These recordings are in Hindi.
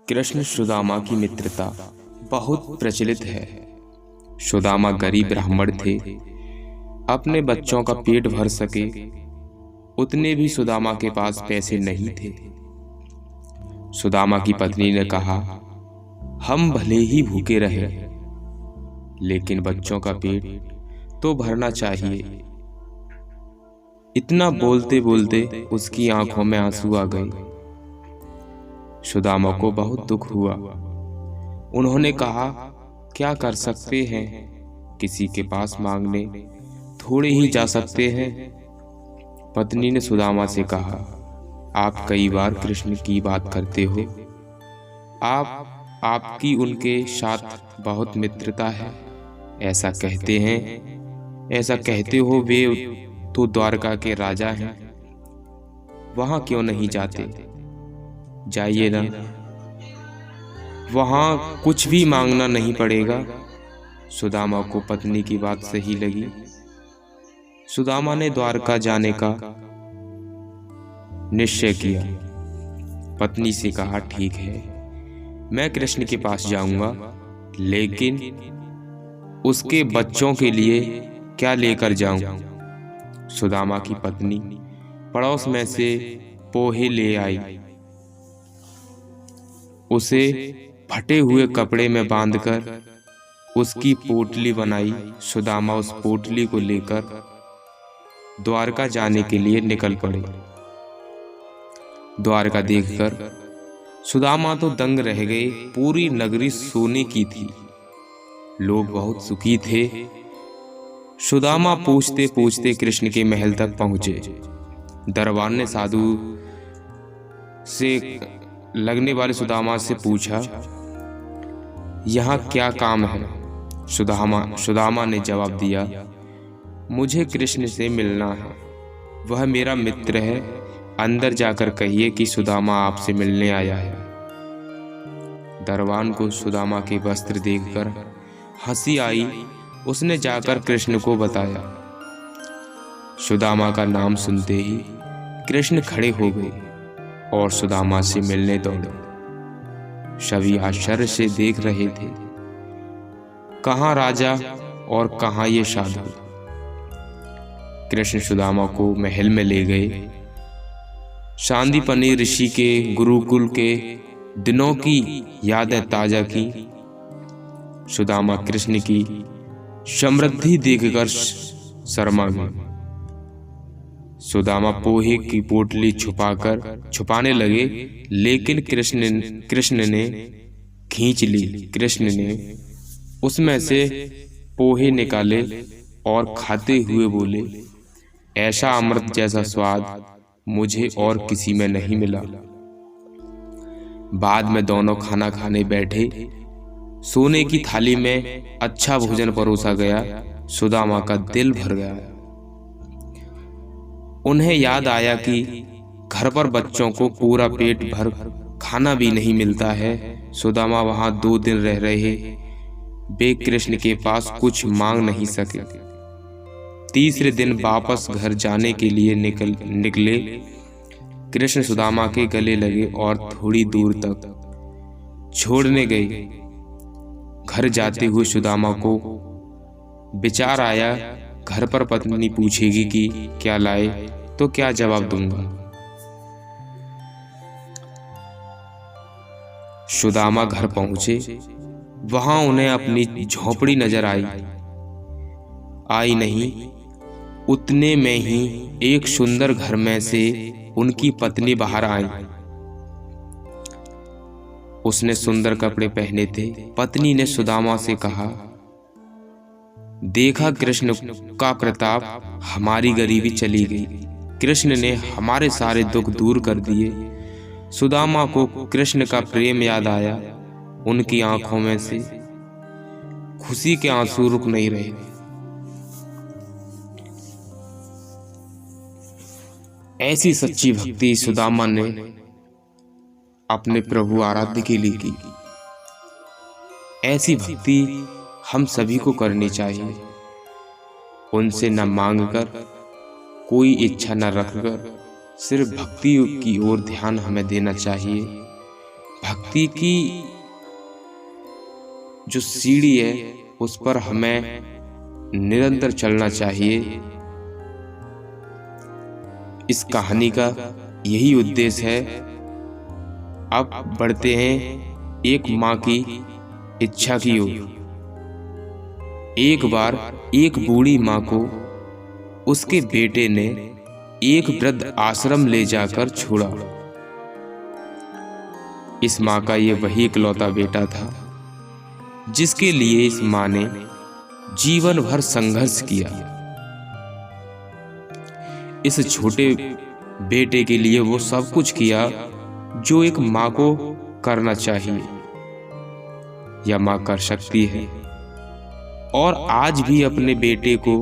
कृष्ण सुदामा की मित्रता बहुत प्रचलित है। सुदामा गरीब ब्राह्मण थे। अपने बच्चों का पेट भर सके उतने भी सुदामा के पास पैसे नहीं थे। सुदामा की पत्नी ने कहा, हम भले ही भूखे रहे लेकिन बच्चों का पेट तो भरना चाहिए। इतना बोलते बोलते उसकी आंखों में आंसू आ गए। सुदामा को बहुत दुख हुआ। उन्होंने कहा, क्या कर सकते हैं, किसी के पास मांगने थोड़े ही जा सकते हैं। पत्नी ने सुदामा से कहा, आप कई बार कृष्ण की बात करते हो। आपकी उनके साथ बहुत मित्रता है, ऐसा कहते हो। वे तो द्वारका के राजा हैं, वहां क्यों नहीं जाते? जाइए ना, वहां कुछ भी मांगना नहीं पड़ेगा। सुदामा को पत्नी की बात सही लगी। सुदामा ने द्वारका जाने का निश्चय किया। पत्नी से कहा, ठीक है, मैं कृष्ण के पास जाऊंगा, लेकिन उसके बच्चों के लिए क्या लेकर जाऊं? सुदामा की पत्नी पड़ोस में से पोहे ले आई। उसे फटे हुए कपड़े में बांधकर उसकी पोटली बनाई। सुदामा उस पोटली को लेकर द्वारका जाने के लिए निकल पड़े। द्वारका देखकर सुदामा तो दंग रह गए। पूरी नगरी सोने की थी, लोग बहुत सुखी थे। सुदामा पूछते पूछते कृष्ण के महल तक पहुंचे। दरबार ने साधु से लगने वाले सुदामा से पूछा, यहाँ क्या काम है? सुदामा ने जवाब दिया, मुझे कृष्ण से मिलना है, वह मेरा मित्र है। अंदर जाकर कहिए कि सुदामा आपसे मिलने आया है। दरबान को सुदामा के वस्त्र देखकर हंसी आई। उसने जाकर कृष्ण को बताया। सुदामा का नाम सुनते ही कृष्ण खड़े हो गए और सुदामा से मिलने दौड़े। सभी आश्चर्य से देख रहे थे, कहाँ राजा और कहाँ ये साधु। कृष्ण सुदामा को महल में ले गए। सांदीपनि ऋषि के गुरुकुल के दिनों की यादें ताजा की। सुदामा कृष्ण की समृद्धि देखकर शर्मा गए। सुदामा पोहे की पोटली छुपाने लगे, लेकिन कृष्ण ने खींच ली। कृष्ण ने उसमें से पोहे निकाले और खाते हुए बोले, ऐसा अमृत जैसा स्वाद मुझे और किसी में नहीं मिला। बाद में दोनों खाना खाने बैठे। सोने की थाली में अच्छा भोजन परोसा गया। सुदामा का दिल भर गया। उन्हें याद आया कि घर पर बच्चों को पूरा पेट भर खाना भी नहीं मिलता है। सुदामा वहां 2 दिन रह रहे। वे कृष्ण के पास कुछ मांग नहीं सके। तीसरे दिन वापस घर जाने के लिए निकले। कृष्ण सुदामा के गले लगे और थोड़ी दूर तक छोड़ने गए। घर जाते हुए सुदामा को विचार आया, घर पर पत्नी पूछेगी कि क्या लाए, तो क्या जवाब दूंगा। सुदामा घर पहुंचे। वहां उन्हें अपनी झोपड़ी नजर आई नहीं। उतने में ही एक सुंदर घर में से उनकी पत्नी बाहर आई। उसने सुंदर कपड़े पहने थे। पत्नी ने सुदामा से कहा, देखा कृष्ण का प्रताप, हमारी गरीबी चली गई। कृष्ण ने हमारे सारे दुख दूर कर दिए। सुदामा को कृष्ण का प्रेम याद आया। उनकी आंखों में से खुशी के आंसू रुक नहीं रहे। ऐसी सच्ची भक्ति सुदामा ने अपने प्रभु आराध्य के लिए की। ऐसी भक्ति हम सभी को करनी चाहिए। उनसे न मांगकर, कोई इच्छा न रखकर, सिर्फ भक्ति की ओर ध्यान हमें देना चाहिए। भक्ति की जो सीढ़ी है उस पर हमें निरंतर चलना चाहिए। इस कहानी का यही उद्देश्य है। अब बढ़ते हैं एक माँ की इच्छा की ओर। एक बार एक बूढ़ी माँ को उसके बेटे ने एक वृद्ध आश्रम ले जाकर छोड़ा। इस माँ का ये वही इकलौता बेटा था जिसके लिए इस माँ ने जीवन भर संघर्ष किया। इस छोटे बेटे के लिए वो सब कुछ किया जो एक माँ को करना चाहिए या माँ कर सकती है, और आज भी अपने बेटे को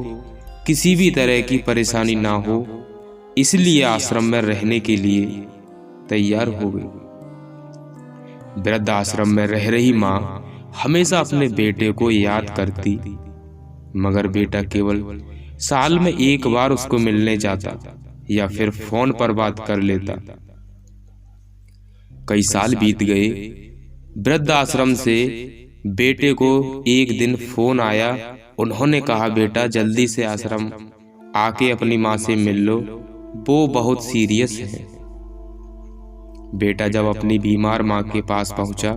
किसी भी तरह की परेशानी ना हो इसलिए आश्रम में रहने के लिए तैयार हो गई। वृद्ध आश्रम में रह रही माँ हमेशा अपने बेटे को याद करती, मगर बेटा केवल साल में एक बार उसको मिलने जाता या फिर फोन पर बात कर लेता। कई साल बीत गए। वृद्ध आश्रम से बेटे को एक दिन फोन आया। उन्होंने कहा, बेटा जल्दी से आश्रम आके अपनी माँ से मिल लो, वो बहुत सीरियस है। बेटा जब अपनी बीमार माँ के पास पहुंचा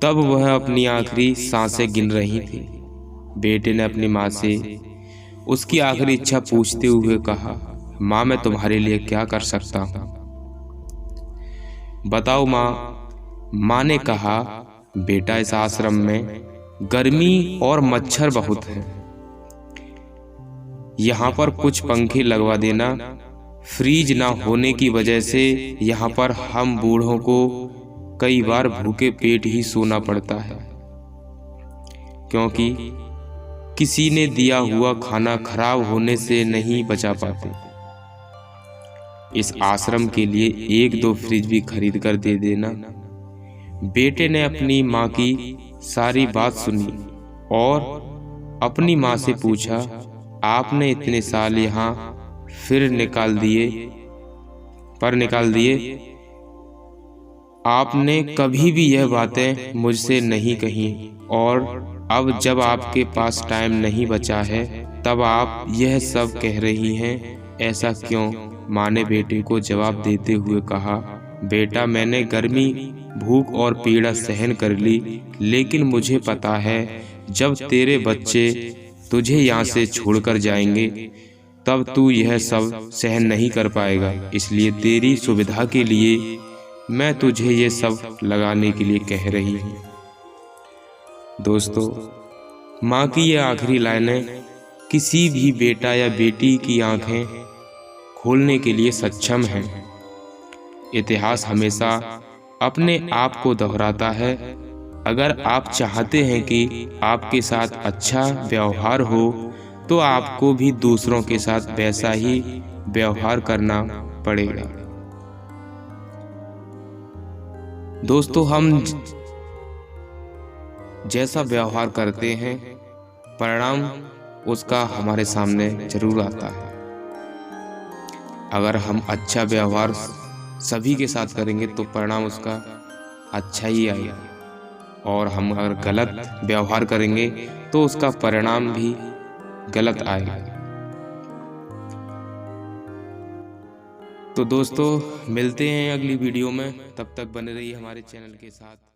तब वह अपनी आखिरी सांसें गिन रही थी। बेटे ने अपनी माँ से उसकी आखिरी इच्छा पूछते हुए कहा, माँ मैं तुम्हारे लिए क्या कर सकता हूँ, बताओ माँ। माँ ने कहा, बेटा इस आश्रम में गर्मी और मच्छर बहुत है, यहाँ पर कुछ पंखे लगवा देना। फ्रीज ना होने की वजह से यहाँ पर हम बूढ़ों को कई बार भूखे पेट ही सोना पड़ता है, क्योंकि किसी ने दिया हुआ खाना खराब होने से नहीं बचा पाते। इस आश्रम के लिए एक दो फ्रिज भी खरीद कर दे देना। बेटे ने अपनी माँ की सारी बात सुनी और अपनी माँ से पूछा, आपने इतने साल यहाँ फिर निकाल दिए, आपने कभी भी यह बातें मुझसे नहीं कही, और अब जब आपके पास टाइम नहीं बचा है तब आप यह सब कह रही हैं, ऐसा क्यों? माँ ने बेटे को जवाब देते हुए कहा, बेटा मैंने गर्मी, भूख और पीड़ा सहन कर ली, लेकिन मुझे पता है जब तेरे बच्चे तुझे यहाँ से छोड़कर जाएंगे तब तू यह सब सहन नहीं कर पाएगा। इसलिए तेरी सुविधा के लिए मैं तुझे ये सब लगाने के लिए कह रही हूँ। दोस्तों, माँ की ये आखिरी लाइनें किसी भी बेटा या बेटी की आंखें खोलने के लिए सक्षम हैं। इतिहास हमेशा अपने आप को दोहराता है। अगर आप चाहते हैं कि आपके साथ अच्छा व्यवहार हो तो आपको भी दूसरों के साथ वैसा ही व्यवहार करना पड़ेगा। दोस्तों, हम जैसा व्यवहार करते हैं परिणाम उसका हमारे सामने जरूर आता है। अगर हम अच्छा व्यवहार सभी के साथ करेंगे तो परिणाम उसका अच्छा ही आएगा, और हम अगर गलत व्यवहार करेंगे तो उसका परिणाम भी गलत आएगा। तो दोस्तों, मिलते हैं अगली वीडियो में। तब तक बने रहिए हमारे चैनल के साथ।